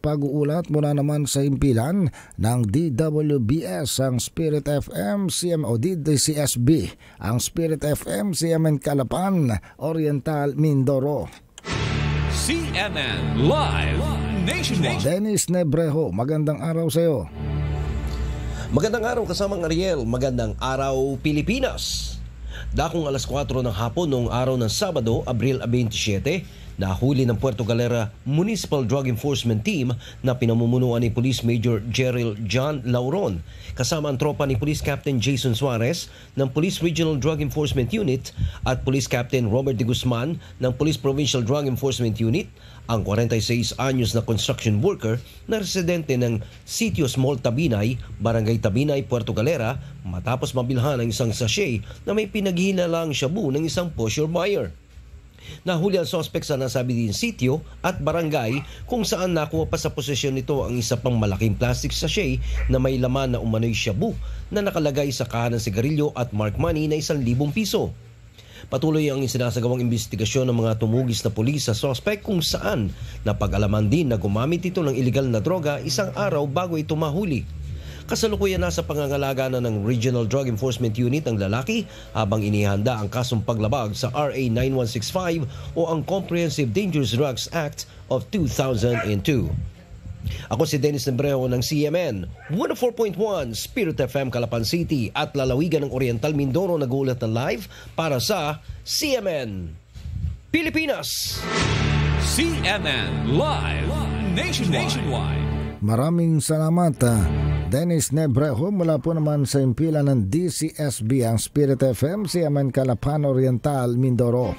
pag-uulat mula naman sa himpilan ng DWBS ang Spirit FM CMO DCSB, ang Spirit FM CMN Calapan, Oriental, Mindoro. CNN Live Nationwide. Dennis Nebreho, magandang araw sa iyo. Magandang araw kasamang Ariel, magandang araw Pilipinas. Dakong alas 4 ng hapon noong araw ng Sabado, Abril 27, nahuli ng Puerto Galera Municipal Drug Enforcement Team na pinamumunuan ni Police Major Jerril John Lauron kasama ang tropa ni Police Captain Jason Suarez ng Police Regional Drug Enforcement Unit at Police Captain Robert de Guzman ng Police Provincial Drug Enforcement Unit, ang 46 anyos na construction worker na residente ng Sitio Small Tabinay, Barangay Tabinay, Puerto Galera matapos mabilhan ng isang sachet na may pinaghihinalang shabu ng isang pusher buyer. Nahuli ang suspect sa nasabi din sitio at barangay kung saan nakuha pa sa posesyon nito ang isa pang malaking plastic sachet na may laman na umano'y shabu na nakalagay sa kahan ng sigarilyo at mark money na 1,000 piso. Patuloy ang isinasagawang investigasyon ng mga tumugis na pulis sa suspect kung saan napag-alaman din na gumamit ito ng illegal na droga isang araw bago ito mahuli. Kasalukuyan nasa pangangalaga na ng Regional Drug Enforcement Unit ang lalaki habang inihanda ang kasong paglabag sa RA 9165 o ang Comprehensive Dangerous Drugs Act of 2002. Ako si Dennis Nebreho ng CMN 104.1 Spirit FM Calapan City at lalawigan ng Oriental Mindoro nag-uulat na live para sa CMN Pilipinas. CNN Live Nationwide. Maraming salamat, Dennis Nebreho, mula po naman sa himpilan ng DCSB, ang Spirit FM CMN Calapan, Oriental, Mindoro.